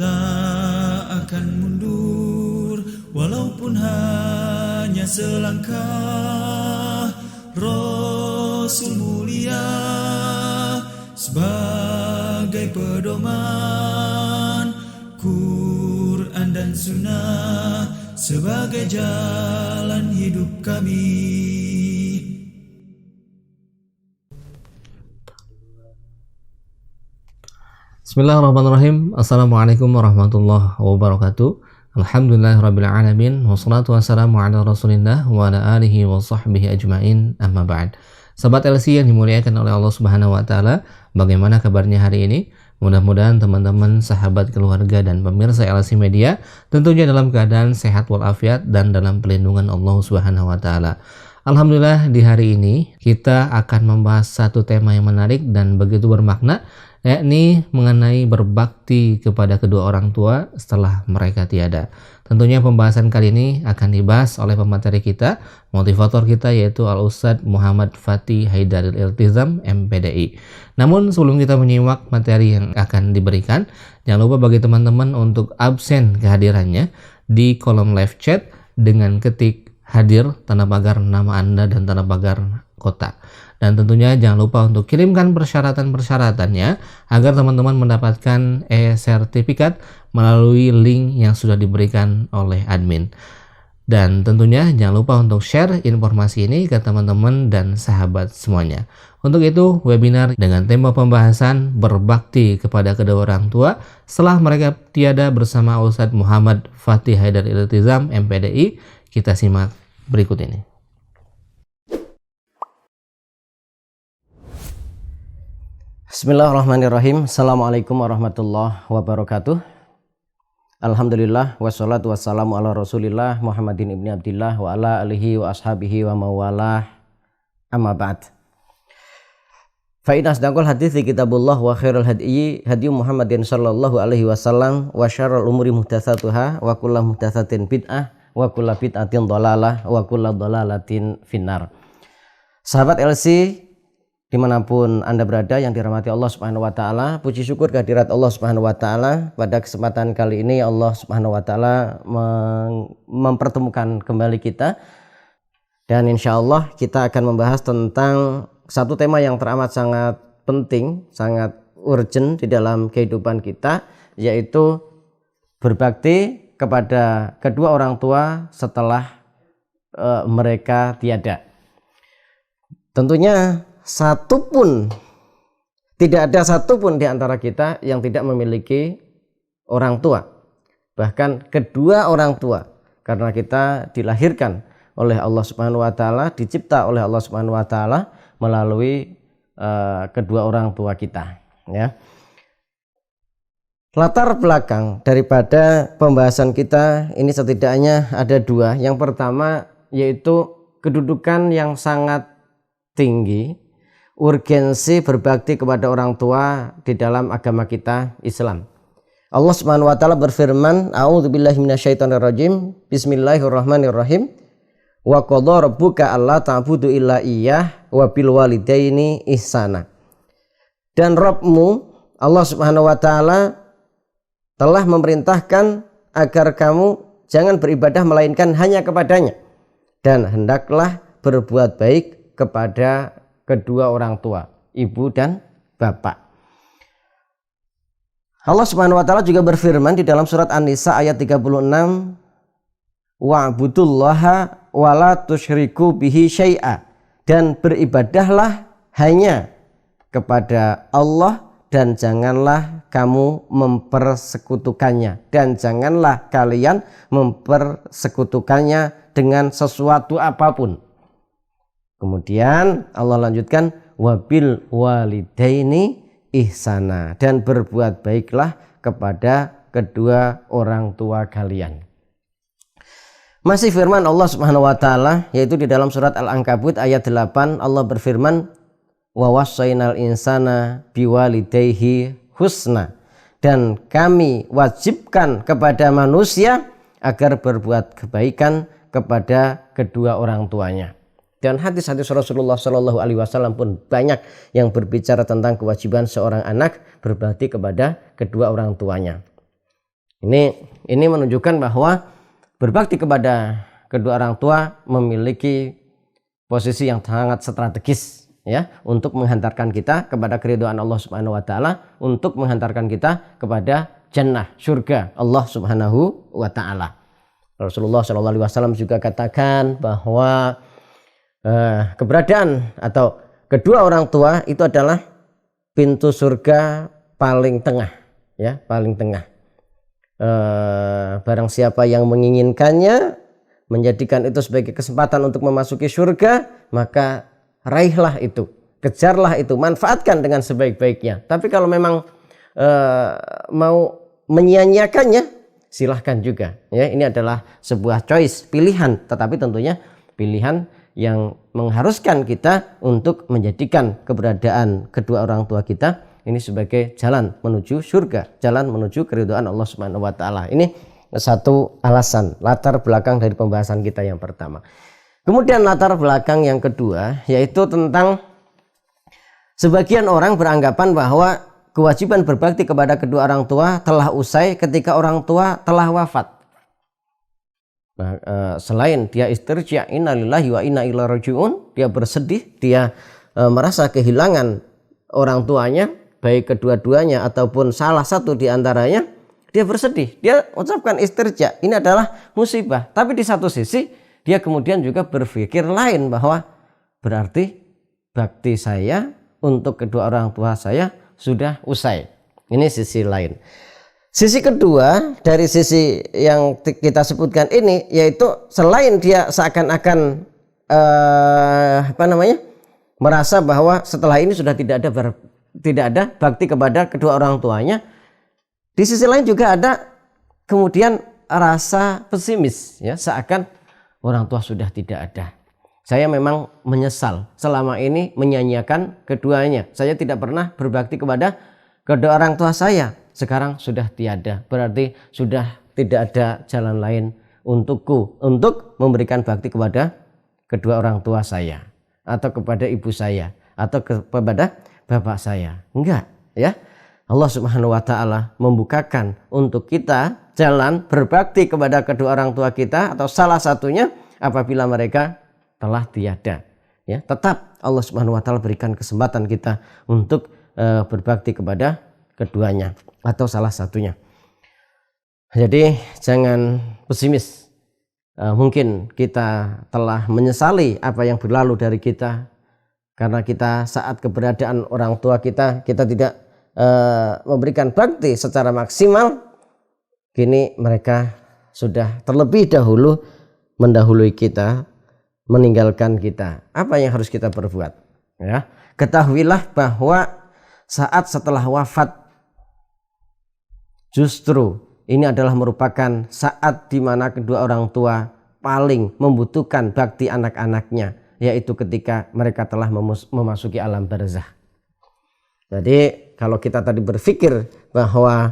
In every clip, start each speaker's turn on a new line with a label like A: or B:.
A: tak akan mundur walaupun hanya selangkah. Rasul mulia sebagai pedoman, Quran dan Sunnah sebagai jalan hidup kami.
B: Bismillahirrahmanirrahim. Assalamualaikum warahmatullahi wabarakatuh. Alhamdulillahirrabbilalamin. Wassalatu wassalamu ala rasulillah wa ala alihi wa sahbihi ajma'in, amma ba'd. Sahabat LC yang dimuliakan oleh Allah Subhanahu wa Ta'ala, bagaimana kabarnya hari ini? Mudah-mudahan teman-teman, sahabat, keluarga, dan pemirsa LC Media tentunya dalam keadaan sehat walafiat dan dalam pelindungan Allah Subhanahu wa Ta'ala. Alhamdulillah, di hari ini kita akan membahas satu tema yang menarik dan begitu bermakna, yakni mengenai berbakti kepada kedua orang tua setelah mereka tiada. Tentunya pembahasan kali ini akan dibahas oleh pemateri kita, motivator kita, yaitu Al-Ustadz Muhammad Fatih Haidaril Iltizam, MPDI. Namun sebelum kita menyimak materi yang akan diberikan, jangan lupa bagi teman-teman untuk absen kehadirannya di kolom live chat dengan ketik hadir, tanda pagar nama Anda dan tanda pagar kota. Dan tentunya jangan lupa untuk kirimkan persyaratan-persyaratannya agar teman-teman mendapatkan e-sertifikat melalui link yang sudah diberikan oleh admin. Dan tentunya jangan lupa untuk share informasi ini ke teman-teman dan sahabat semuanya. Untuk itu, webinar dengan tema pembahasan berbakti kepada kedua orang tua setelah mereka tiada bersama Ustadz Muhammad Fatih Haidar Iltizam, MPDI, kita simak berikut ini.
C: Bismillahirrahmanirrahim. Assalamualaikum warahmatullahi wabarakatuh. Alhamdulillah wassalatu wassalamu ala rasulillah Muhammadin ibni Abdillah wa ala alihi wa ashabihi wa mawalah, amma ba'd. Fa in asdaqal hadithi kitabullah wa khairul hadyi hadyu Muhammadin sallallahu alaihi wasallam wa syarrul umuri muhdatsatuha wa kullu muhdatsatin bid'ah wa kullu bid'atin dhalalah wa kullu dhalalatin finnar. Sahabat LC dimanapun Anda berada yang dirahmati Allah Subhanahu wa Ta'ala, puji syukur kehadirat Allah Subhanahu wa Ta'ala. Pada kesempatan kali ini Allah Subhanahu wa Ta'ala mempertemukan kembali kita, dan insya Allah kita akan membahas tentang satu tema yang teramat sangat penting, sangat urgent di dalam kehidupan kita, yaitu berbakti kepada kedua orang tua setelah mereka tiada. Tentunya tidak ada satupun di antara kita yang tidak memiliki orang tua, bahkan kedua orang tua, karena kita dilahirkan oleh Allah Subhanahu wa Ta'ala, dicipta oleh Allah Subhanahu wa Ta'ala melalui kedua orang tua kita, ya. Latar belakang daripada pembahasan kita ini setidaknya ada dua. Yang pertama yaitu kedudukan yang sangat tinggi, urgensi berbakti kepada orang tua di dalam agama kita, Islam. Allah Subhanahu wa Ta'ala berfirman, a'udzubillahi minasyaitonirrajim, bismillahirrahmanirrahim, wa qadha rabbuka alla ta'budu illa iyyah wa bil walidaini ihsana. Dan Rabbmu Allah Subhanahu wa Ta'ala telah memerintahkan agar kamu jangan beribadah melainkan hanya kepadanya, dan hendaklah berbuat baik kepada kedua orang tua, ibu dan bapak. Allah Subhanahu wa Ta'ala juga berfirman di dalam surat An-Nisa ayat 36, wa'budullaha wa la tusyriku bihi syai'a, dan beribadahlah hanya kepada Allah dan janganlah kamu mempersekutukannya, dan janganlah kalian mempersekutukannya dengan sesuatu apapun. Kemudian Allah lanjutkan, wabil walidaini ihsana, dan berbuat baiklah kepada kedua orang tua kalian. Masih firman Allah Subhanahu wa Ta'ala, yaitu di dalam surat Al-Ankabut ayat 8, Allah berfirman, wa wassaynal insana biwalidayhi husna, dan kami wajibkan kepada manusia agar berbuat kebaikan kepada kedua orang tuanya. Dan hadis-hadis Rasulullah Shallallahu Alaihi Wasallam pun banyak yang berbicara tentang kewajiban seorang anak berbakti kepada kedua orang tuanya. Ini menunjukkan bahwa berbakti kepada kedua orang tua memiliki posisi yang sangat strategis ya, untuk menghantarkan kita kepada keridhaan Allah Subhanahu wa taala, untuk menghantarkan kita kepada jannah, surga Allah Subhanahu wa taala. Rasulullah Shallallahu alaihi wasallam juga katakan bahwa keberadaan atau kedua orang tua itu adalah pintu surga paling tengah ya, paling tengah. Barang siapa yang menginginkannya, menjadikan itu sebagai kesempatan untuk memasuki surga, maka raihlah itu, kejarlah itu, manfaatkan dengan sebaik-baiknya. Tapi kalau memang mau menyia-nyiakannya, silahkan juga ya. Ini adalah sebuah choice, pilihan, tetapi tentunya pilihan yang mengharuskan kita untuk menjadikan keberadaan kedua orang tua kita ini sebagai jalan menuju surga, jalan menuju keridhaan Allah Subhanahu wa taala. Ini satu alasan, latar belakang dari pembahasan kita yang pertama. Kemudian latar belakang yang kedua yaitu tentang sebagian orang beranggapan bahwa kewajiban berbakti kepada kedua orang tua telah usai ketika orang tua telah wafat. Nah, selain dia istirja, inna lillahi wa inna ilaihi rajiun, dia bersedih, dia merasa kehilangan orang tuanya, baik kedua-duanya ataupun salah satu di antaranya, dia bersedih, dia ucapkan istirja, ini adalah musibah. Tapi di satu sisi dia kemudian juga berpikir lain, bahwa berarti bakti saya untuk kedua orang tua saya sudah usai. Ini sisi lain. Sisi kedua dari sisi yang kita sebutkan ini, yaitu selain dia seakan-akan merasa bahwa setelah ini sudah tidak ada bakti kepada kedua orang tuanya, di sisi lain juga ada kemudian rasa pesimis ya, seakan orang tua sudah tidak ada. Saya memang menyesal selama ini menyanyiakan keduanya. Saya tidak pernah berbakti kepada kedua orang tua saya. Sekarang sudah tiada. Berarti sudah tidak ada jalan lain untukku untuk memberikan bakti kepada kedua orang tua saya, atau kepada ibu saya, atau kepada bapak saya. Enggak ya. Allah Subhanahu wa taala membukakan untuk kita jalan berbakti kepada kedua orang tua kita, atau salah satunya apabila mereka telah tiada. Ya, tetap Allah Subhanahu wa taala berikan kesempatan kita untuk berbakti kepada keduanya atau salah satunya. Jadi jangan pesimis. Mungkin kita telah menyesali apa yang berlalu dari kita, karena kita saat keberadaan orang tua kita tidak memberikan bakti secara maksimal. Kini mereka sudah terlebih dahulu mendahului kita, meninggalkan kita. Apa yang harus kita perbuat? Ya, ketahuilah bahwa saat setelah wafat justru ini adalah merupakan saat di mana kedua orang tua paling membutuhkan bakti anak-anaknya, yaitu ketika mereka telah memasuki alam barzakh. Jadi kalau kita tadi berpikir bahwa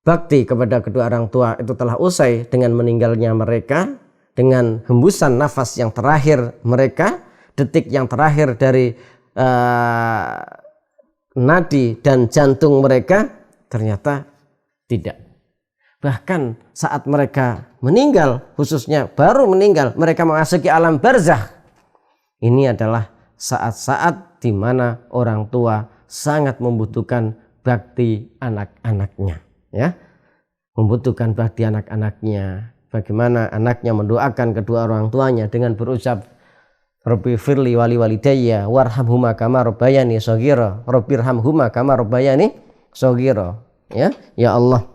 C: bakti kepada kedua orang tua itu telah usai dengan meninggalnya mereka, dengan hembusan nafas yang terakhir mereka, detik yang terakhir dari nadi dan jantung mereka, ternyata tidak. Bahkan saat mereka meninggal, khususnya baru meninggal, mereka memasuki alam barzakh. Ini adalah saat-saat di mana orang tua sangat membutuhkan bakti anak-anaknya, ya, membutuhkan bakti anak-anaknya. Bagaimana anaknya mendoakan kedua orang tuanya dengan berucap, Rabbi firli wali walidayya warhamhuma kama rabbayani shaghira, Rabbirhamhuma kama rabbayani shaghira. Ya Allah,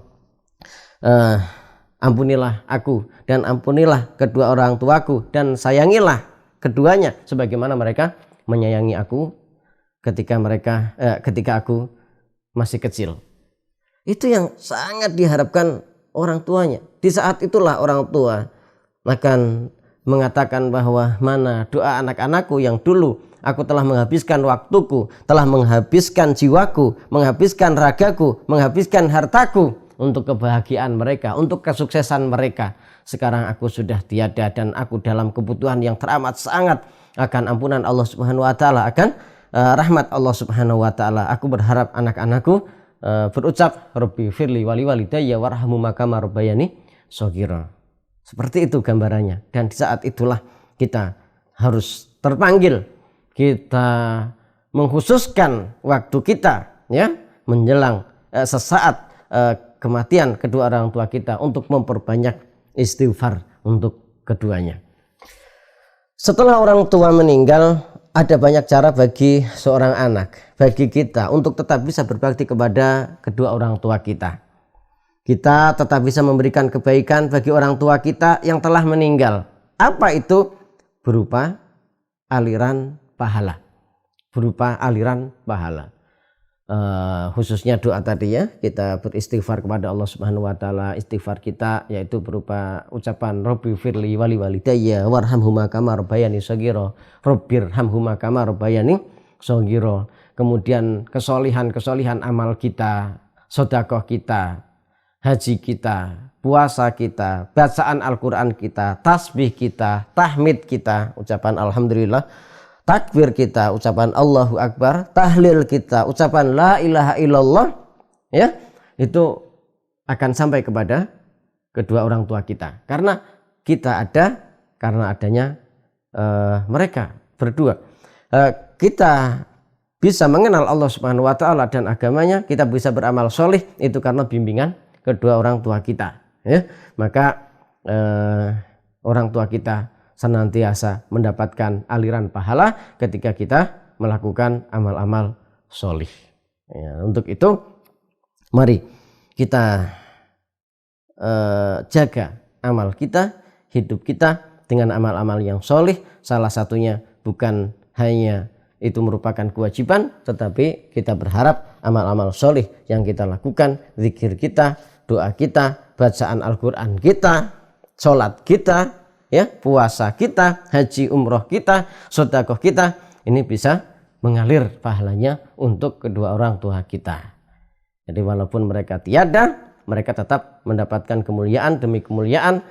C: ampunilah aku dan ampunilah kedua orang tuaku, dan sayangilah keduanya sebagaimana mereka menyayangi aku ketika aku masih kecil. Itu yang sangat diharapkan orang tuanya. Di saat itulah orang tua akan mengatakan bahwa mana doa anak-anakku yang dulu aku telah menghabiskan waktuku, telah menghabiskan jiwaku, menghabiskan ragaku, menghabiskan hartaku untuk kebahagiaan mereka, untuk kesuksesan mereka. Sekarang aku sudah tiada dan aku dalam kebutuhan yang teramat sangat akan ampunan Allah Subhanahu wa taala, akan rahmat Allah Subhanahu wa taala. Aku berharap anak-anakku berucap Rabbi firli wali walidayya warhamhuma kama rabbayani shaghira. Seperti itu gambarannya. Dan di saat itulah kita harus terpanggil, kita mengkhususkan waktu kita ya menjelang sesaat kematian kedua orang tua kita untuk memperbanyak istighfar untuk keduanya. Setelah orang tua meninggal, ada banyak cara bagi seorang anak, bagi kita untuk tetap bisa berbakti kepada kedua orang tua kita. Kita tetap bisa memberikan kebaikan bagi orang tua kita yang telah meninggal. Apa itu? Berupa aliran pahala. Berupa aliran pahala. Khususnya doa tadi ya, kita beristighfar kepada Allah Subhanahu wa taala. Istighfar kita yaitu berupa ucapan Rabbi firli wali walidayya warhamhuma kama rabbayani shaghira. Rabbirhamhuma kama rabbayani shaghira. Kemudian kesolihan amal kita, sedekah kita, haji kita, puasa kita, bacaan Al-Qur'an kita, tasbih kita, tahmid kita, ucapan alhamdulillah, takbir kita, ucapan Allahu Akbar, tahlil kita, ucapan la ilaha illallah, ya, itu akan sampai kepada kedua orang tua kita. Karena kita ada, karena adanya mereka berdua. Kita bisa mengenal Allah Subhanahu wa taala dan agamanya, kita bisa beramal solih itu karena bimbingan kedua orang tua kita. Ya, maka orang tua kita senantiasa mendapatkan aliran pahala ketika kita melakukan amal-amal solih. Ya, untuk itu mari kita jaga amal kita, hidup kita dengan amal-amal yang solih. Salah satunya bukan hanya itu merupakan kewajiban, tetapi kita berharap amal-amal solih yang kita lakukan, zikir kita, doa kita, bacaan Al-Quran kita, sholat kita, ya, puasa kita, haji umroh kita, sedekah kita, ini bisa mengalir pahalanya untuk kedua orang tua kita. Jadi walaupun mereka tiada, mereka tetap mendapatkan kemuliaan demi kemuliaan,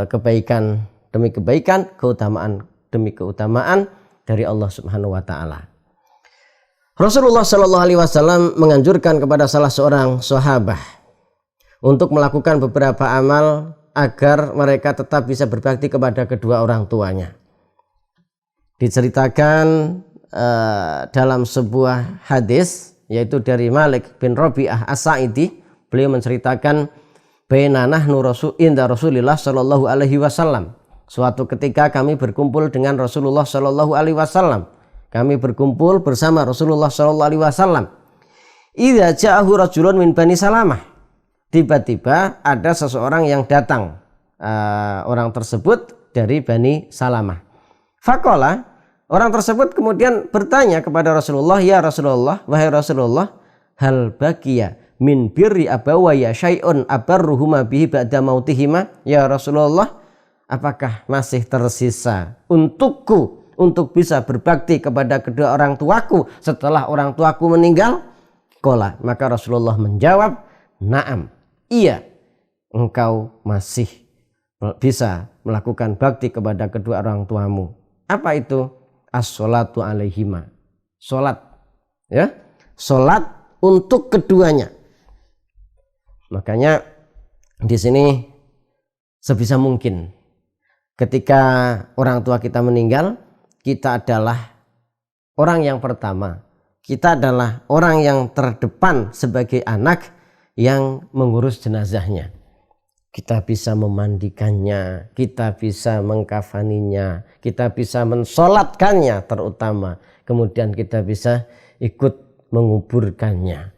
C: kebaikan demi kebaikan, keutamaan demi keutamaan dari Allah Subhanahu wa taala. Rasulullah Shallallahu alaihi wasallam menganjurkan kepada salah seorang sahabat untuk melakukan beberapa amal agar mereka tetap bisa berbakti kepada kedua orang tuanya. Diceritakan dalam sebuah hadis, yaitu dari Malik bin Rabi'ah As-Sa'idi, beliau menceritakan baina nahnu inda Rasulillah sallallahu alaihi wasallam. Suatu ketika kami berkumpul dengan Rasulullah sallallahu alaihi wasallam. Kami berkumpul bersama Rasulullah sallallahu alaihi wasallam. Idza ja'ahu rajulun min Bani Salamah. Tiba-tiba ada seseorang yang datang, orang tersebut dari Bani Salamah. Faqala, orang tersebut kemudian bertanya kepada Rasulullah, ya Rasulullah, wahai Rasulullah, hal baqiya min birri abawaya syai'un abarruhuma bihi ba'da mautihima? Ya Rasulullah, apakah masih tersisa untukku untuk bisa berbakti kepada kedua orang tuaku setelah orang tuaku meninggal? Qala, maka Rasulullah menjawab, na'am, iya, engkau masih bisa melakukan bakti kepada kedua orang tuamu. Apa itu? As-sholatu alaihima. Sholat, ya, sholat untuk keduanya. Makanya di sini sebisa mungkin ketika orang tua kita meninggal, kita adalah orang yang pertama, kita adalah orang yang terdepan sebagai anak yang mengurus jenazahnya. Kita bisa memandikannya, kita bisa mengkafaninya, kita bisa mensolatkannya terutama. Kemudian kita bisa ikut menguburkannya.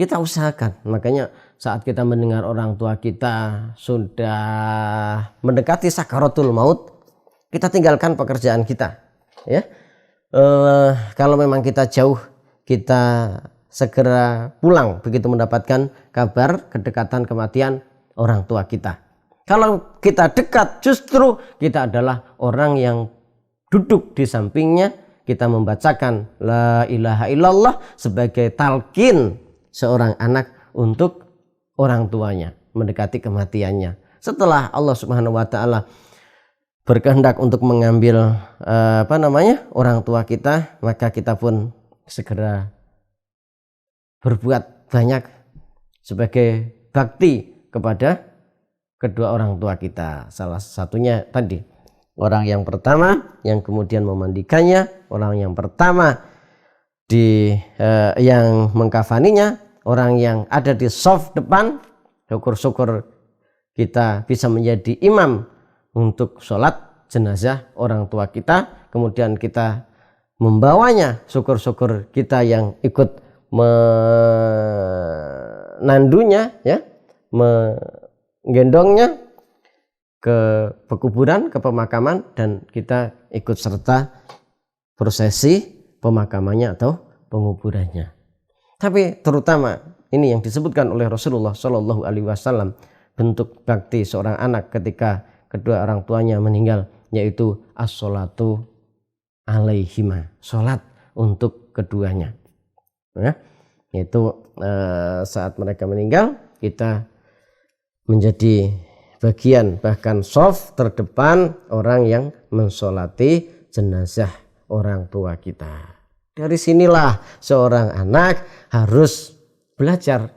C: Kita usahakan. Makanya saat kita mendengar orang tua kita sudah mendekati sakaratul maut, kita tinggalkan pekerjaan kita. Ya, kalau memang kita jauh, kita segera pulang begitu mendapatkan kabar kedekatan kematian orang tua kita. Kalau kita dekat, justru kita adalah orang yang duduk di sampingnya, kita membacakan la ilaha illallah sebagai talqin seorang anak untuk orang tuanya mendekati kematiannya. Setelah Allah Subhanahu wa taala berkehendak untuk mengambil orang tua kita, maka kita pun segera berbuat banyak sebagai bakti kepada kedua orang tua kita. Salah satunya tadi orang yang pertama yang kemudian memandikannya, orang yang pertama yang mengkafaninya, orang yang ada di saf depan. Syukur-syukur kita bisa menjadi imam untuk sholat jenazah orang tua kita, kemudian kita membawanya. Syukur-syukur kita yang ikut menandunya, ya, menggendongnya ke pekuburan, ke pemakaman, dan kita ikut serta prosesi pemakamannya atau penguburannya. Tapi terutama ini yang disebutkan oleh Rasulullah Shallallahu Alaihi Wasallam, bentuk bakti seorang anak ketika kedua orang tuanya meninggal, yaitu as-sholatu alaihima, sholat untuk keduanya. Ya, yaitu saat mereka meninggal kita menjadi bagian, bahkan shaf terdepan orang yang mensolati jenazah orang tua kita. Dari sinilah seorang anak harus belajar,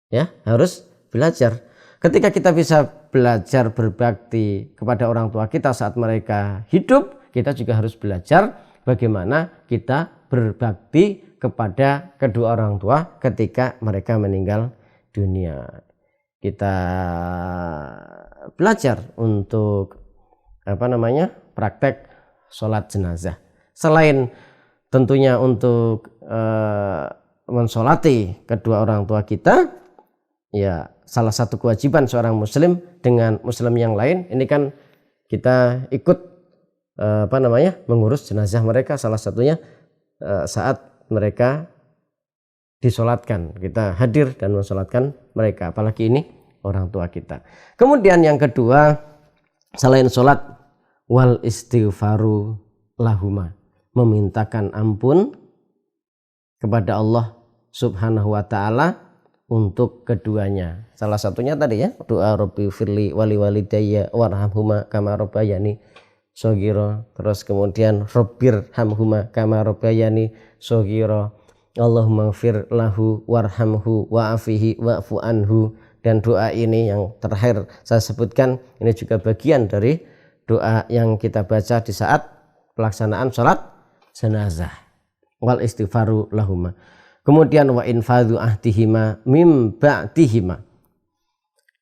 C: ya, harus belajar. Ketika kita bisa belajar berbakti kepada orang tua kita saat mereka hidup, kita juga harus belajar bagaimana kita berbakti kepada kedua orang tua ketika mereka meninggal dunia. Kita belajar untuk praktek sholat jenazah. Selain tentunya untuk mensolati kedua orang tua kita, ya salah satu kewajiban seorang muslim dengan muslim yang lain ini kan kita ikut mengurus jenazah mereka, salah satunya saat mereka disolatkan, kita hadir dan mensolatkan mereka, apalagi ini orang tua kita. Kemudian yang kedua, selain sholat, wal istighfaru lahuma, memintakan ampun kepada Allah Subhanahu wa ta'ala untuk keduanya. Salah satunya tadi, ya, doa Rabbi firli wali walidayya warhamhuma kama rabbayani shaghira. Terus kemudian Rabbir hamhuma kama rabbayani shaghira. Allahumma ighfir lahu warhamhu wa'afihi wa'fu anhu. Dan doa ini yang terakhir saya sebutkan, ini juga bagian dari doa yang kita baca di saat pelaksanaan sholat jenazah. Wal istighfaru lahuma. Kemudian wa infadhu ahdihima mim ba'dihima,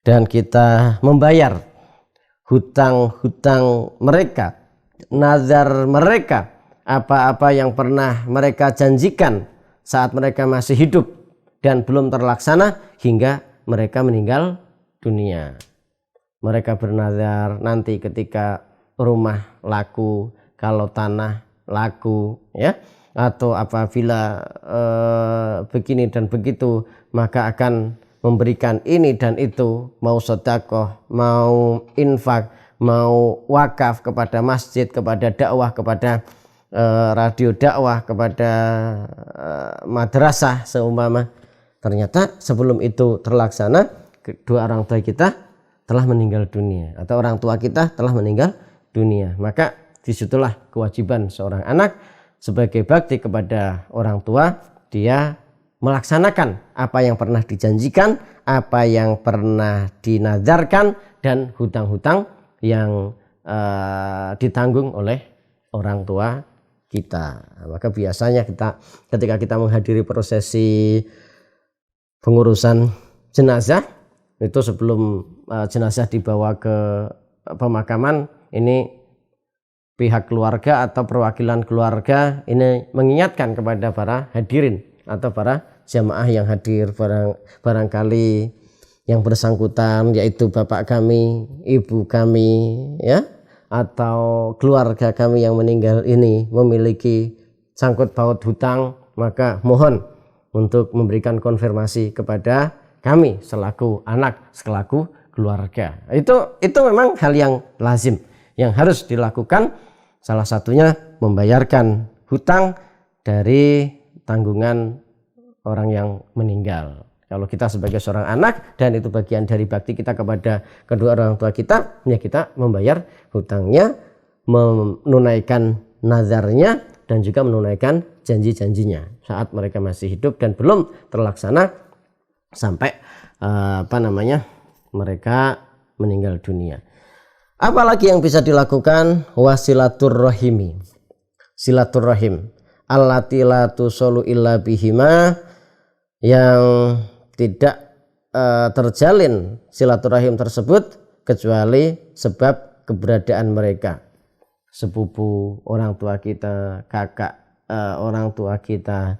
C: dan kita membayar hutang-hutang mereka, nazar mereka, apa-apa yang pernah mereka janjikan saat mereka masih hidup dan belum terlaksana hingga mereka meninggal dunia. Mereka bernazar nanti ketika rumah laku, kalau tanah laku, ya, atau apabila begini dan begitu maka akan memberikan ini dan itu, mau sedekah, mau infak, mau wakaf kepada masjid, kepada dakwah, kepada radio dakwah, kepada madrasah seumpama. Ternyata sebelum itu terlaksana, kedua orang tua kita telah meninggal dunia atau orang tua kita telah meninggal dunia. Maka disitulah kewajiban seorang anak sebagai bakti kepada orang tua, dia melaksanakan apa yang pernah dijanjikan, apa yang pernah dinazarkan, dan hutang-hutang yang ditanggung oleh orang tua kita. Maka biasanya ketika kita menghadiri prosesi pengurusan jenazah, itu sebelum jenazah dibawa ke pemakaman, ini pihak keluarga atau perwakilan keluarga ini mengingatkan kepada para hadirin atau para jamaah yang hadir, barangkali yang bersangkutan yaitu bapak kami, ibu kami, ya, atau keluarga kami yang meninggal ini memiliki sangkut paut hutang, maka mohon untuk memberikan konfirmasi kepada kami selaku anak, selaku keluarga. Itu memang hal yang lazim yang harus dilakukan. Salah satunya membayarkan hutang dari tanggungan orang yang meninggal. Kalau kita sebagai seorang anak dan itu bagian dari bakti kita kepada kedua orang tua kita, ya kita membayar hutangnya, menunaikan nazarnya, dan juga menunaikan janji-janjinya saat mereka masih hidup dan belum terlaksana sampai mereka meninggal dunia. Apalagi yang bisa dilakukan? Wasilaturrahimi, silaturrahim allati la tusolu illa bihima, yang tidak terjalin silaturahim tersebut kecuali sebab keberadaan mereka. Sepupu orang tua kita, kakak orang tua kita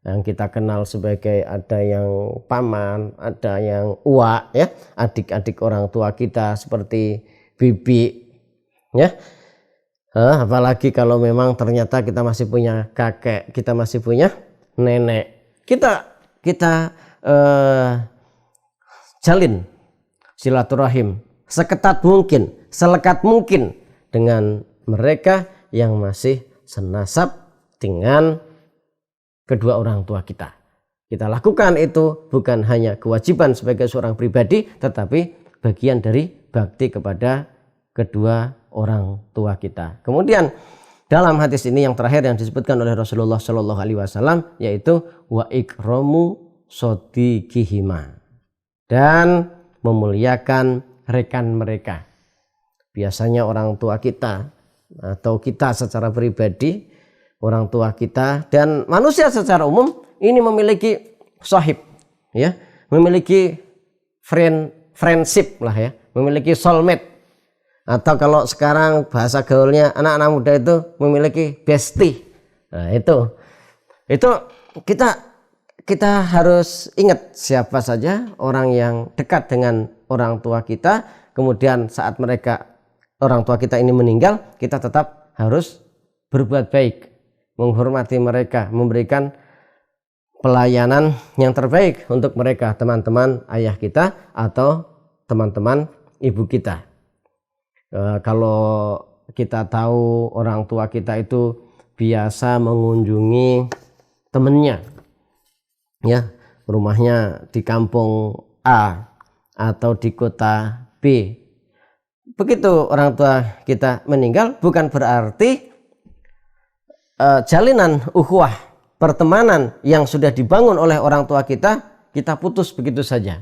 C: yang kita kenal sebagai, ada yang paman, ada yang uak, ya, adik-adik orang tua kita seperti bibi, ya. Apalagi kalau memang ternyata kita masih punya kakek, kita masih punya nenek, kita jalin silaturahim seketat mungkin, selekat mungkin dengan mereka yang masih senasab dengan kedua orang tua kita. Kita lakukan itu bukan hanya kewajiban sebagai seorang pribadi, tetapi bagian dari bakti kepada kedua orang tua kita. Kemudian dalam hadis ini yang terakhir yang disebutkan oleh Rasulullah Shallallahu Alaihi Wasallam, yaitu wa ikramu sodiqihima, dan memuliakan rekan mereka. Biasanya orang tua kita atau kita secara pribadi, orang tua kita dan manusia secara umum ini memiliki sahib, ya, memiliki friendship lah, ya, memiliki soulmate, atau kalau sekarang bahasa gaulnya anak-anak muda itu memiliki bestie. Nah, itu kita harus ingat siapa saja orang yang dekat dengan orang tua kita, kemudian saat orang tua kita ini meninggal, kita tetap harus berbuat baik, menghormati mereka, memberikan pelayanan yang terbaik untuk mereka, teman-teman ayah kita atau teman-teman ibu kita. Kalau kita tahu orang tua kita itu biasa mengunjungi temannya, ya, rumahnya di kampung A atau di kota B. Begitu orang tua kita meninggal, bukan berarti jalinan ukhuwah, pertemanan yang sudah dibangun oleh orang tua kita putus begitu saja.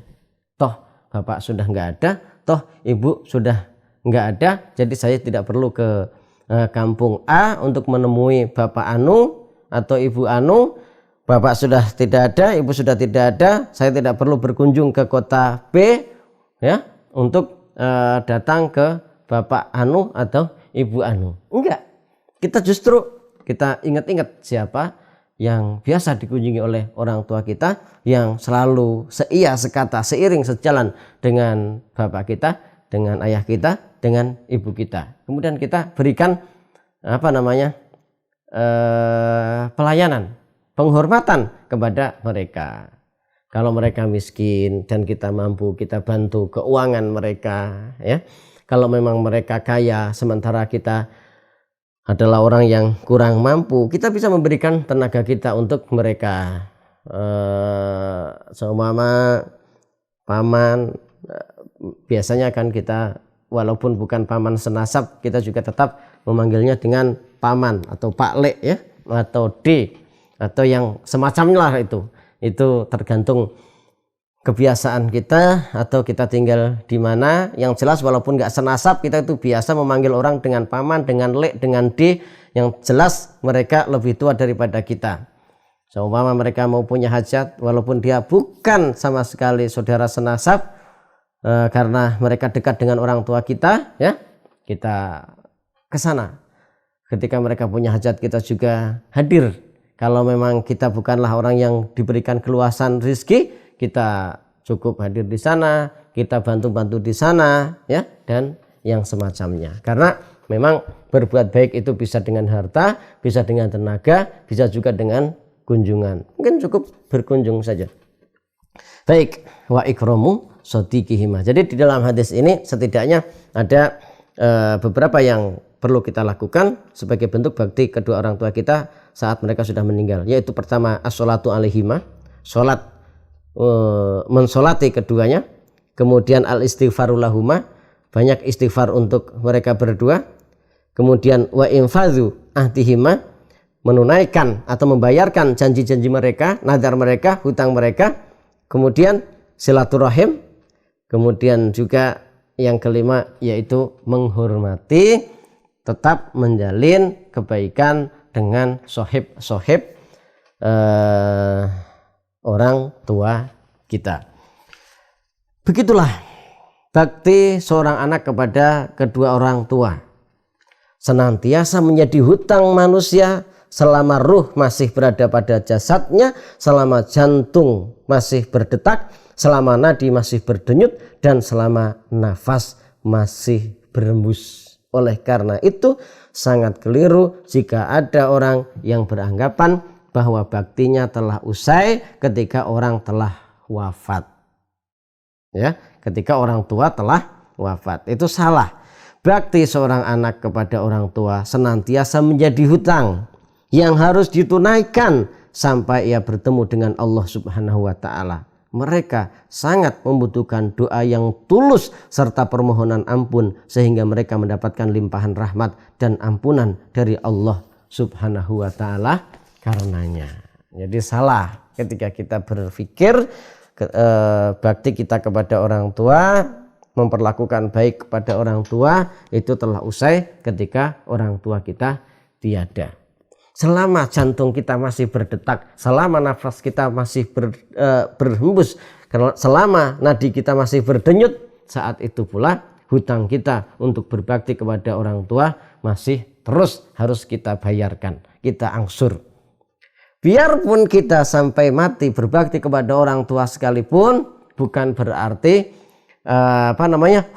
C: Toh bapak sudah nggak ada, toh ibu sudah nggak ada, jadi saya tidak perlu ke kampung A untuk menemui bapak Anu atau ibu Anu. Bapak sudah tidak ada, ibu sudah tidak ada, saya tidak perlu berkunjung ke kota B, ya, untuk datang ke bapak Anu atau ibu Anu. Enggak, kita ingat-ingat siapa yang biasa dikunjungi oleh orang tua kita, yang selalu seia sekata, seiring sejalan dengan bapak kita, dengan ayah kita, dengan ibu kita. Kemudian kita berikan pelayanan, penghormatan kepada mereka. Kalau mereka miskin dan kita mampu, kita bantu keuangan mereka, ya. Kalau memang mereka kaya sementara kita adalah orang yang kurang mampu, kita bisa memberikan tenaga kita untuk mereka. Seumpama paman, biasanya kan kita walaupun bukan paman senasab, kita juga tetap memanggilnya dengan paman atau Pak Lek, ya, atau D, atau yang semacamnya lah. Itu tergantung kebiasaan kita atau kita tinggal di mana. Yang jelas walaupun nggak senasab, kita itu biasa memanggil orang dengan paman, dengan Lek, dengan D, yang jelas mereka lebih tua daripada kita. Seumpama mereka mau punya hajat, walaupun dia bukan sama sekali saudara senasab, karena mereka dekat dengan orang tua kita, ya, kita ke sana. Ketika mereka punya hajat, kita juga hadir. Kalau memang kita bukanlah orang yang diberikan keluasan rezeki, kita cukup hadir di sana, kita bantu-bantu di sana, ya, dan yang semacamnya. Karena memang berbuat baik itu bisa dengan harta, bisa dengan tenaga, bisa juga dengan kunjungan. Mungkin cukup berkunjung saja. Baik, wa ikramu sodiqihima. Jadi di dalam hadis ini setidaknya ada beberapa yang perlu kita lakukan sebagai bentuk bakti kedua orang tua kita saat mereka sudah meninggal, yaitu pertama as-sholatu alaihima, sholat, mensolati keduanya. Kemudian al-istighfaru lahuma, banyak istighfar untuk mereka berdua. Kemudian wa infadhu ahdihima, menunaikan atau membayarkan janji-janji mereka, nadar mereka, hutang mereka, kemudian silaturahim, kemudian juga yang kelima yaitu menghormati, tetap menjalin kebaikan dengan sohib orang tua kita. Begitulah bakti seorang anak kepada kedua orang tua. Senantiasa menjadi hutang manusia selama ruh masih berada pada jasadnya, selama jantung masih berdetak, selama nadi masih berdenyut, dan selama nafas masih berembus. Oleh karena itu sangat keliru jika ada orang yang beranggapan bahwa baktinya telah usai ketika orang telah wafat. Ya, ketika orang tua telah wafat. Itu salah. Bakti seorang anak kepada orang tua senantiasa menjadi hutang yang harus ditunaikan sampai ia bertemu dengan Allah Subhanahu wa taala. Mereka sangat membutuhkan doa yang tulus serta permohonan ampun sehingga mereka mendapatkan limpahan rahmat dan ampunan dari Allah Subhanahu wa taala karenanya. Jadi salah ketika kita berpikir bakti kita kepada orang tua, memperlakukan baik kepada orang tua itu telah usai ketika orang tua kita tiada. Selama jantung kita masih berdetak, selama nafas kita masih berhembus, selama nadi kita masih berdenyut, saat itu pula hutang kita untuk berbakti kepada orang tua masih terus harus kita bayarkan, kita angsur. Biarpun kita sampai mati berbakti kepada orang tua sekalipun, bukan berarti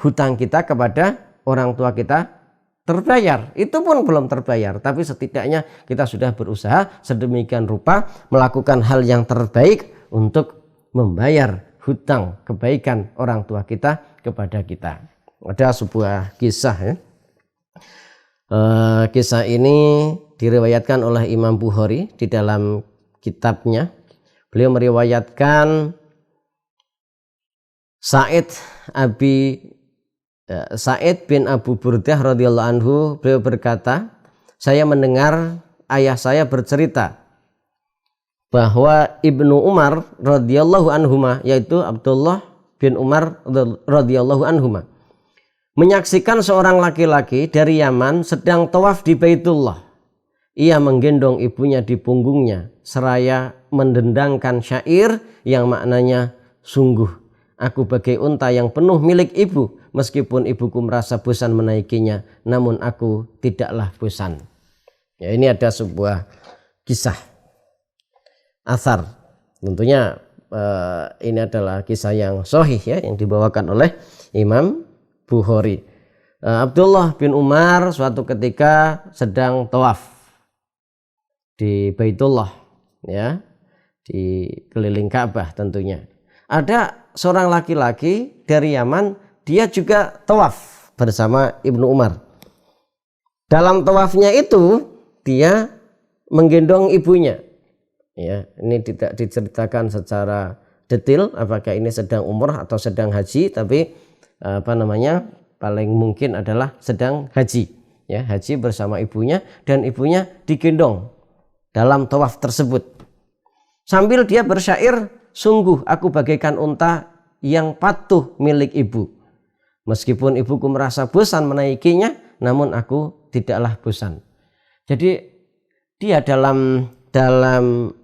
C: hutang kita kepada orang tua kita terbayar. Itu pun belum terbayar, tapi setidaknya kita sudah berusaha sedemikian rupa melakukan hal yang terbaik untuk membayar hutang kebaikan orang tua kita kepada kita. Ada sebuah kisah ya. Kisah ini diriwayatkan oleh Imam Bukhari di dalam kitabnya. Beliau meriwayatkan Sa'id bin Abu Burdah radhiyallahu anhu, beliau berkata, saya mendengar ayah saya bercerita bahwa Ibnu Umar radhiyallahu anhuma, yaitu Abdullah bin Umar radhiyallahu anhuma, menyaksikan seorang laki-laki dari Yaman sedang tawaf di Baitullah. Ia menggendong ibunya di punggungnya seraya mendendangkan syair yang maknanya, sungguh aku bagai unta yang penuh milik ibu, meskipun ibuku merasa bosan menaikinya, namun aku tidaklah bosan. Ya, ini ada sebuah kisah asar. Tentunya ini adalah kisah yang sahih ya, yang dibawakan oleh Imam Bukhari. Abdullah bin Umar suatu ketika sedang tawaf di Baitullah ya, di keliling Ka'bah tentunya. Ada seorang laki-laki dari Yaman, dia juga tawaf bersama Ibnu Umar. Dalam tawafnya itu dia menggendong ibunya. Ya, ini tidak diceritakan secara detail apakah ini sedang umrah atau sedang haji, tapi paling mungkin adalah sedang haji. Ya, haji bersama ibunya dan ibunya digendong dalam tawaf tersebut. Sambil dia bersyair, sungguh aku bagaikan unta yang patuh milik ibu. Meskipun ibuku merasa bosan menaikinya, namun aku tidaklah bosan. Jadi dia dalam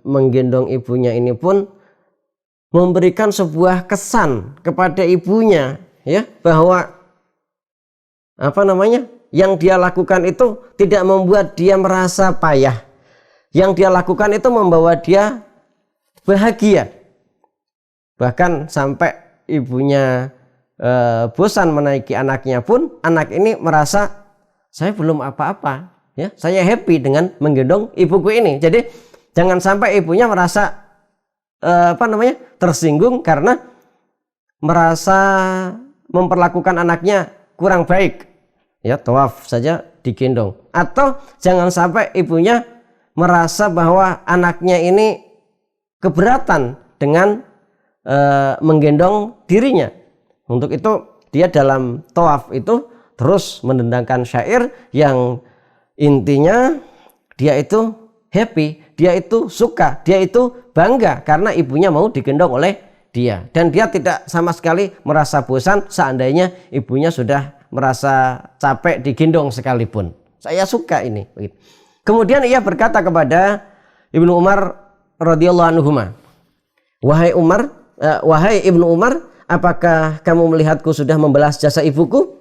C: menggendong ibunya ini pun memberikan sebuah kesan kepada ibunya ya, bahwa yang dia lakukan itu tidak membuat dia merasa payah. Yang dia lakukan itu membawa dia bahagia. Bahkan sampai ibunya bosan menaiki anaknya pun, anak ini merasa saya belum apa-apa ya, saya happy dengan menggendong ibuku ini. Jadi jangan sampai ibunya merasa tersinggung karena merasa memperlakukan anaknya kurang baik ya, tawaf saja digendong. Atau jangan sampai ibunya merasa bahwa anaknya ini keberatan dengan menggendong dirinya. Untuk itu dia dalam tawaf itu terus mendendangkan syair yang intinya dia itu happy, dia itu suka, dia itu bangga karena ibunya mau digendong oleh dia. Dan dia tidak sama sekali merasa bosan seandainya ibunya sudah merasa capek digendong sekalipun. Saya suka ini. Kemudian ia berkata kepada Ibnu Umar radhiyallahu anhuma, wahai Ibnu Umar, apakah kamu melihatku sudah membalas jasa ibuku?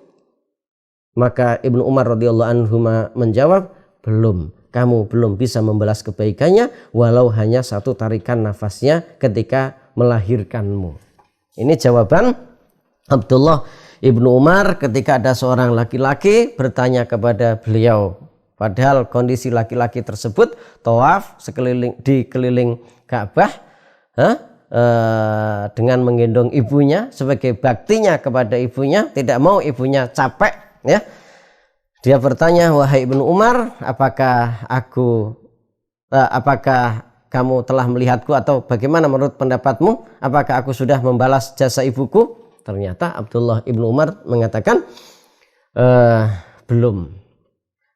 C: Maka Ibnu Umar radhiyallahu anhuma menjawab, belum. Kamu belum bisa membalas kebaikannya walau hanya satu tarikan nafasnya ketika melahirkanmu. Ini jawaban Abdullah Ibnu Umar ketika ada seorang laki-laki bertanya kepada beliau. Padahal kondisi laki-laki tersebut tawaf dikeliling Ka'bah dengan menggendong ibunya sebagai baktinya kepada ibunya, tidak mau ibunya capek, ya. Dia bertanya, wahai Ibnu Umar, apakah kamu telah melihatku atau bagaimana menurut pendapatmu? Apakah aku sudah membalas jasa ibuku? Ternyata Abdullah Ibnu Umar mengatakan, belum.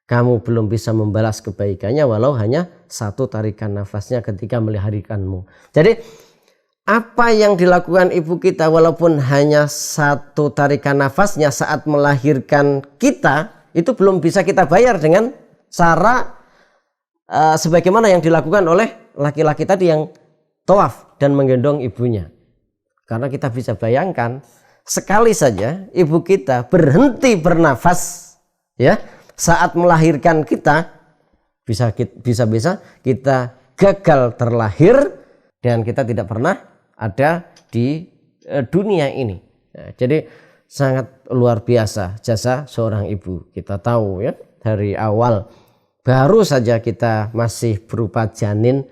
C: Kamu belum bisa membalas kebaikannya walau hanya satu tarikan nafasnya ketika melahirkanmu. Jadi apa yang dilakukan ibu kita walaupun hanya satu tarikan nafasnya saat melahirkan kita, itu belum bisa kita bayar dengan cara sebagaimana yang dilakukan oleh laki-laki tadi yang tawaf dan menggendong ibunya. Karena kita bisa bayangkan, sekali saja ibu kita berhenti bernafas, ya, saat melahirkan kita, bisa kita gagal terlahir dan kita tidak pernah ada di dunia ini. Nah, jadi sangat luar biasa jasa seorang ibu. Kita tahu, ya, dari awal baru saja kita masih berupa janin,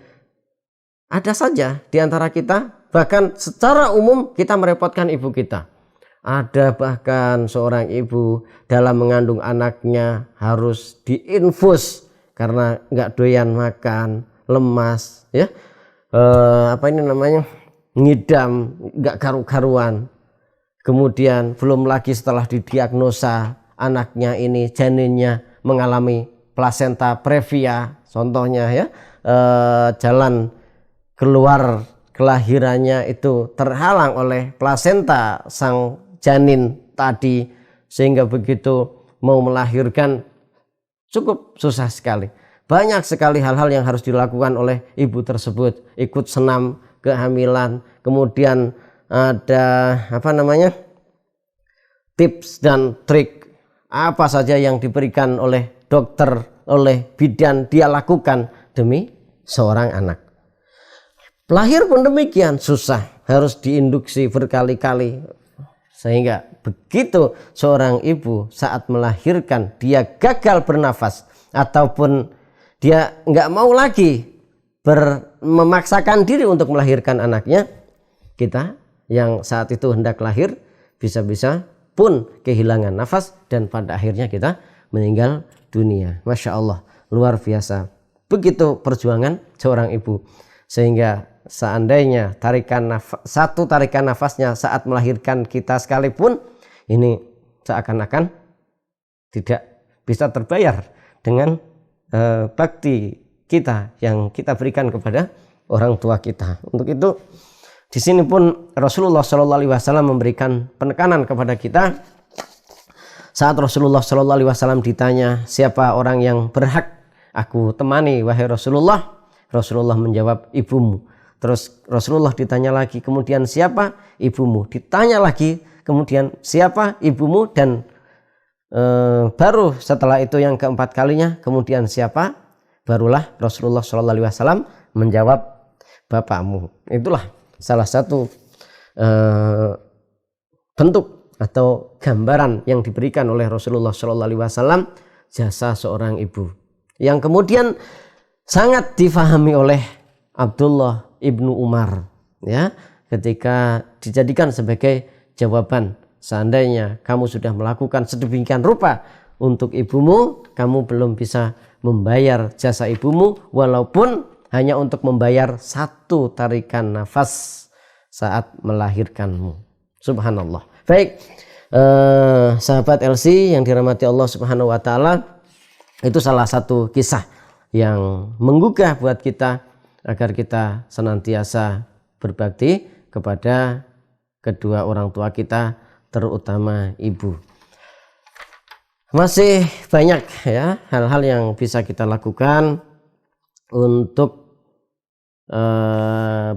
C: ada saja di antara kita, bahkan secara umum kita merepotkan ibu kita. Ada bahkan seorang ibu dalam mengandung anaknya harus diinfus karena nggak doyan makan, lemas, ya, ngidam, nggak karu-karuan. Kemudian belum lagi setelah didiagnosa anaknya ini, janinnya mengalami plasenta previa, contohnya, ya, jalan keluar kelahirannya itu terhalang oleh plasenta sang janin tadi, sehingga begitu mau melahirkan cukup susah sekali. Banyak sekali hal-hal yang harus dilakukan oleh ibu tersebut, ikut senam kehamilan, kemudian ada tips dan trik apa saja yang diberikan oleh dokter, oleh bidan, dia lakukan demi seorang anak. Lahir pun demikian, susah, harus diinduksi berkali-kali, sehingga begitu seorang ibu saat melahirkan dia gagal bernafas ataupun dia nggak mau lagi memaksakan diri untuk melahirkan anaknya, kita yang saat itu hendak lahir bisa-bisa pun kehilangan nafas dan pada akhirnya kita meninggal dunia. Masya Allah, luar biasa. Begitu perjuangan seorang ibu, sehingga seandainya satu tarikan nafasnya saat melahirkan kita sekalipun, ini seakan-akan tidak bisa terbayar dengan bakti kita yang kita berikan kepada orang tua kita. Untuk itu di sini pun Rasulullah Shallallahu Alaihi Wasallam memberikan penekanan kepada kita. Saat Rasulullah Shallallahu Alaihi Wasallam ditanya, siapa orang yang berhak aku temani wahai Rasulullah? Rasulullah menjawab, ibumu. Terus Rasulullah ditanya lagi, kemudian siapa? Ibumu. Ditanya lagi, kemudian siapa? Ibumu. Dan baru setelah itu yang keempat kalinya, kemudian siapa? Barulah Rasulullah SAW menjawab, bapakmu. Itulah salah satu bentuk atau gambaran yang diberikan oleh Rasulullah SAW jasa seorang ibu, yang kemudian sangat difahami oleh Abdullah Ibnu Umar, ya, ketika dijadikan sebagai jawaban, seandainya kamu sudah melakukan sedemikian rupa untuk ibumu, kamu belum bisa membayar jasa ibumu walaupun hanya untuk membayar satu tarikan nafas saat melahirkanmu. Subhanallah. Baik, sahabat LC yang dirahmati Allah Subhanahu wa taala, itu salah satu kisah yang menggugah buat kita agar kita senantiasa berbakti kepada kedua orang tua kita, terutama ibu. Masih banyak ya hal-hal yang bisa kita lakukan untuk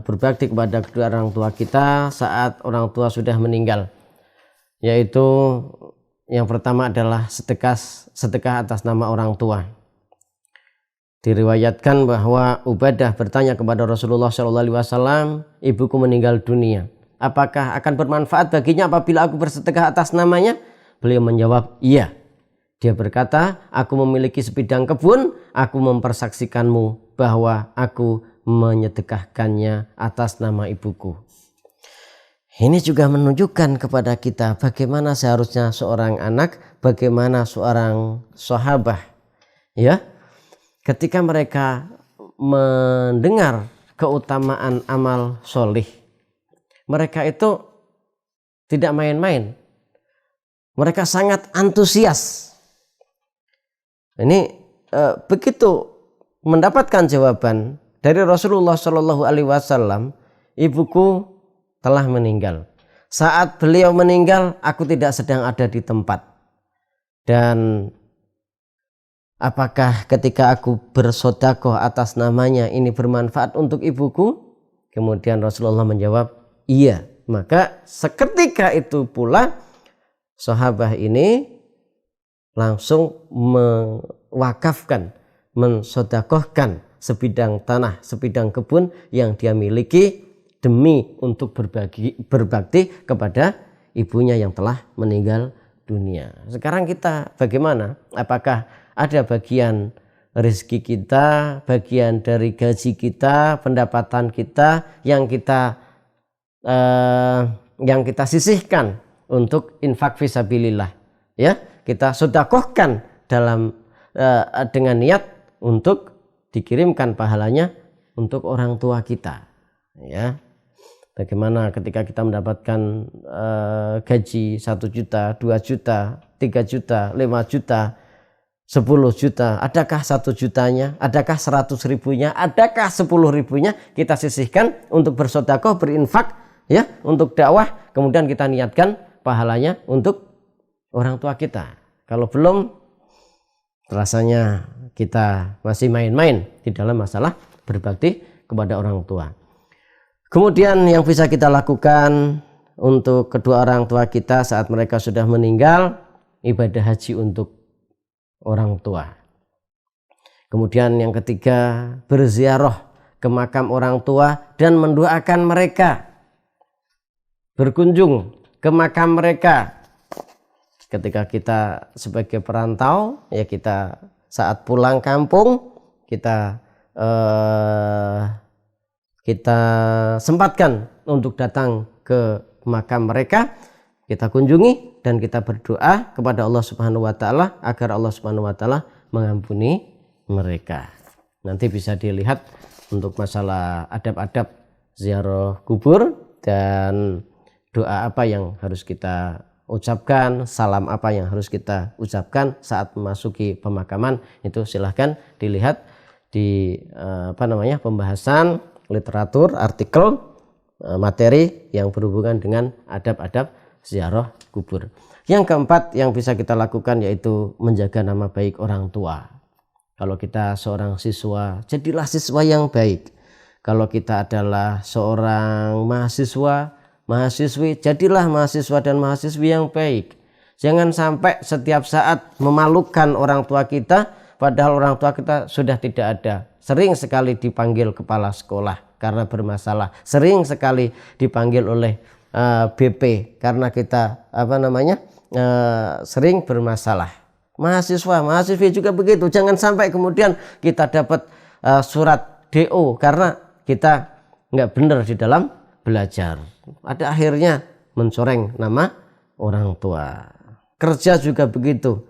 C: berbakti kepada kedua orang tua kita saat orang tua sudah meninggal, yaitu yang pertama adalah sedekah atas nama orang tua. Diriwayatkan bahwa Ubadah bertanya kepada Rasulullah SAW, ibuku meninggal dunia, apakah akan bermanfaat baginya apabila aku bersedekah atas namanya? Beliau menjawab, iya. Dia berkata, aku memiliki sebidang kebun, aku mempersaksikanmu bahwa aku menyedekahkannya atas nama ibuku. Ini juga menunjukkan kepada kita bagaimana seharusnya seorang anak, bagaimana seorang sahabat, ya, ketika mereka mendengar keutamaan amal solih, mereka itu tidak main-main, mereka sangat antusias. Ini begitu mendapatkan jawaban dari Rasulullah Shallallahu Alaihi Wasallam, ibuku telah meninggal. Saat beliau meninggal, aku tidak sedang ada di tempat. Dan apakah ketika aku bersodakoh atas namanya ini bermanfaat untuk ibuku? Kemudian Rasulullah menjawab, iya. Maka seketika itu pula sahabat ini langsung mewakafkan, mensodakohkan sebidang tanah, sebidang kebun yang dia miliki demi untuk berbakti kepada ibunya yang telah meninggal dunia. Sekarang kita bagaimana? Apakah ada bagian rezeki kita, bagian dari gaji kita, pendapatan kita yang kita sisihkan untuk infak fisabilillah, ya, kita sedekahkan dalam dengan niat untuk dikirimkan pahalanya untuk orang tua kita, ya. Bagaimana ketika kita mendapatkan gaji 1 juta, 2 juta, 3 juta, 5 juta, 10 juta, adakah 1 jutanya, adakah 100 ribunya, adakah 10 ribunya kita sisihkan untuk bersedekah, berinfak, ya, untuk dakwah, kemudian kita niatkan pahalanya untuk orang tua kita. Kalau belum, rasanya kita masih main-main di dalam masalah berbakti kepada orang tua. Kemudian yang bisa kita lakukan untuk kedua orang tua kita saat mereka sudah meninggal, ibadah haji untuk orang tua. Kemudian yang ketiga, berziarah ke makam orang tua dan mendoakan mereka, berkunjung ke makam mereka. Ketika kita sebagai perantau, ya, kita saat pulang kampung kita sempatkan untuk datang ke makam mereka, kita kunjungi dan kita berdoa kepada Allah Subhanahu wa taala agar Allah Subhanahu wa taala mengampuni mereka. Nanti bisa dilihat untuk masalah adab-adab ziarah kubur dan doa apa yang harus kita ucapkan, salam apa yang harus kita ucapkan saat memasuki pemakaman, itu silahkan dilihat di pembahasan literatur, artikel, materi yang berhubungan dengan adab-adab ziarah kubur. Yang keempat yang bisa kita lakukan yaitu menjaga nama baik orang tua. Kalau kita seorang siswa, jadilah siswa yang baik. Kalau kita adalah seorang mahasiswi, jadilah mahasiswa dan mahasiswi yang baik. Jangan sampai setiap saat memalukan orang tua kita, padahal orang tua kita sudah tidak ada. Sering sekali dipanggil kepala sekolah karena bermasalah. Sering sekali dipanggil oleh BP karena kita sering bermasalah. Mahasiswi juga begitu. Jangan sampai kemudian kita dapat surat DO karena kita nggak benar di dalam belajar. Ada akhirnya mencoreng nama orang tua. Kerja juga begitu.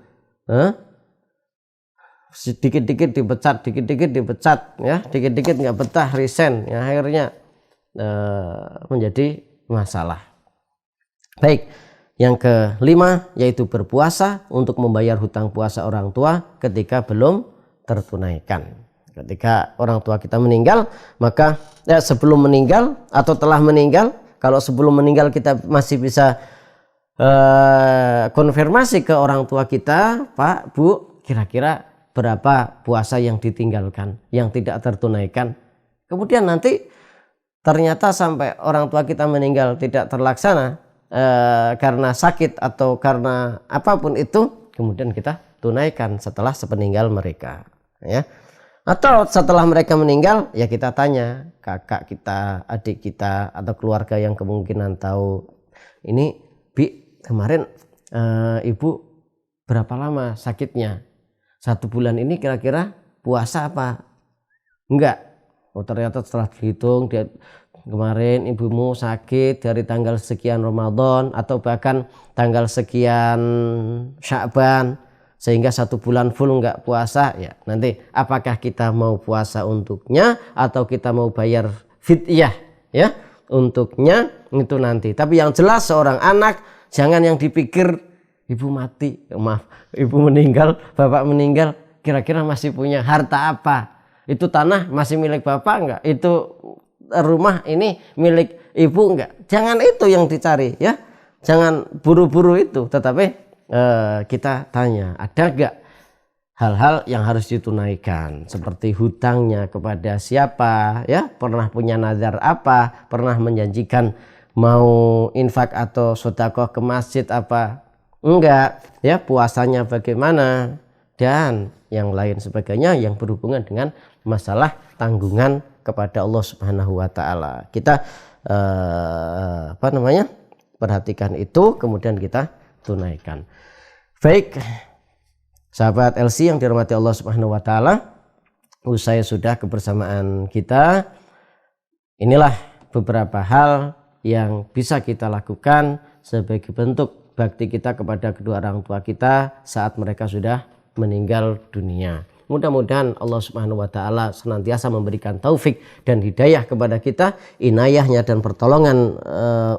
C: Dikit-dikit dipecat, ya, dikit-dikit nggak betah resign, ya, akhirnya menjadi masalah. Baik, yang kelima yaitu berpuasa untuk membayar hutang puasa orang tua ketika belum tertunaikan. Ketika orang tua kita meninggal, maka sebelum meninggal atau telah meninggal, kalau sebelum meninggal kita masih bisa konfirmasi ke orang tua kita, Pak, Bu, kira-kira berapa puasa yang ditinggalkan, yang tidak tertunaikan. Kemudian nanti ternyata sampai orang tua kita meninggal tidak terlaksana karena sakit atau karena apapun itu, kemudian kita tunaikan setelah sepeninggal mereka, ya. Atau setelah mereka meninggal, ya kita tanya kakak kita, adik kita, atau keluarga yang kemungkinan tahu, ini Bi, kemarin ibu berapa lama sakitnya? 1 bulan ini kira-kira puasa apa? Enggak. Oh, ternyata setelah dihitung, kemarin ibumu sakit dari tanggal sekian Ramadan atau bahkan tanggal sekian Sya'ban, sehingga 1 bulan full enggak puasa. Ya, nanti apakah kita mau puasa untuknya atau kita mau bayar fidyah, ya, untuknya itu nanti. Tapi yang jelas seorang anak jangan yang dipikir ibu mati, maaf, ibu meninggal, bapak meninggal, kira-kira masih punya harta apa? Itu tanah masih milik bapak enggak? Itu rumah ini milik ibu enggak? Jangan itu yang dicari, ya. Jangan buru-buru itu, tetapi kita tanya, ada enggak hal-hal yang harus ditunaikan, seperti hutangnya kepada siapa, ya, pernah punya nazar apa, pernah menjanjikan mau infak atau sedekah ke masjid apa enggak, ya, puasanya bagaimana, dan yang lain sebagainya yang berhubungan dengan masalah tanggungan kepada Allah Subhanahu wa taala. Kita perhatikan itu, kemudian kita tunaikan. Baik, sahabat LC yang dirahmati Allah Subhanahu wa taala, usai sudah kebersamaan kita, inilah beberapa hal yang bisa kita lakukan sebagai bentuk bakti kita kepada kedua orang tua kita saat mereka sudah meninggal dunia. Mudah-mudahan Allah Subhanahu wa taala senantiasa memberikan taufik dan hidayah kepada kita, inayahnya dan pertolongan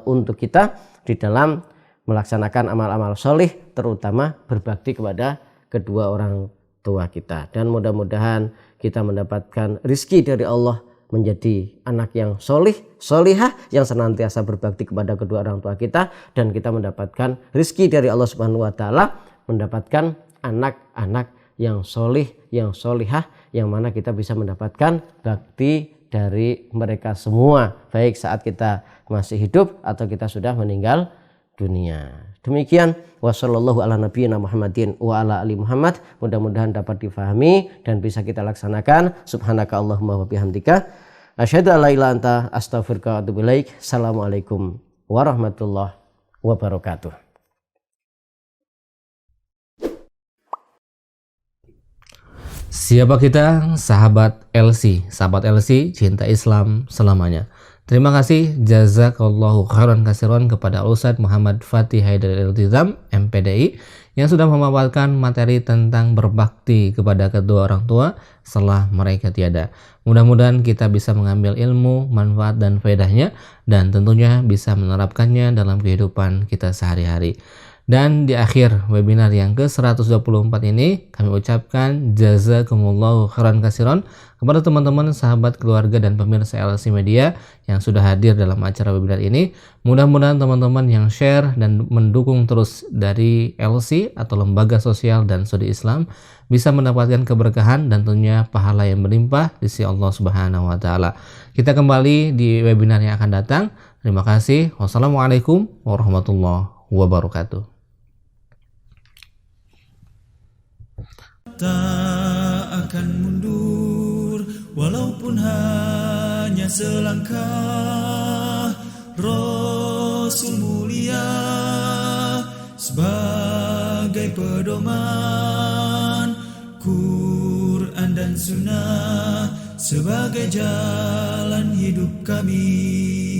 C: untuk kita di dalam melaksanakan amal-amal solih, terutama berbakti kepada kedua orang tua kita. Dan mudah-mudahan kita mendapatkan rizki dari Allah menjadi anak yang solih, solihah, yang senantiasa berbakti kepada kedua orang tua kita, dan kita mendapatkan rizki dari Allah Subhanahu wa taala, mendapatkan anak-anak yang solih, yang solihah, yang mana kita bisa mendapatkan bakti dari mereka semua, baik saat kita masih hidup atau kita sudah meninggal dunia. Demikian, wassallallahu ala nabiyina Muhammadin wa ala ali Muhammad. Mudah-mudahan dapat difahami dan bisa kita laksanakan. Subhanaka Allahumma wa bihamdika asyhadu an la ilaha illa anta astaghfiruka wa atubu ilaik. Assalamualaikum warahmatullahi wabarakatuh.
B: Siapa kita? Sahabat LC. Sahabat LC, cinta Islam selamanya. Terima kasih jazakallahu khairan katsiran kepada Ustadz Muhammad Fatih Haidar Iltizam MPDI yang sudah memaparkan materi tentang berbakti kepada kedua orang tua setelah mereka tiada. Mudah-mudahan kita bisa mengambil ilmu, manfaat dan faedahnya, dan tentunya bisa menerapkannya dalam kehidupan kita sehari-hari. Dan di akhir webinar yang ke-124 ini kami ucapkan jazakumullahu khairan katsiran kepada teman-teman, sahabat, keluarga dan pemirsa LC Media yang sudah hadir dalam acara webinar ini. Mudah-mudahan teman-teman yang share dan mendukung terus dari LC atau Lembaga Sosial dan Studi Islam bisa mendapatkan keberkahan dan tentunya pahala yang berlimpah di sisi Allah Subhanahu wa taala. Kita kembali di webinar yang akan datang. Terima kasih. Wassalamualaikum warahmatullahi wabarakatuh.
A: Tak akan mundur walaupun hanya selangkah. Rasul mulia sebagai pedoman, Quran dan Sunnah sebagai jalan hidup kami.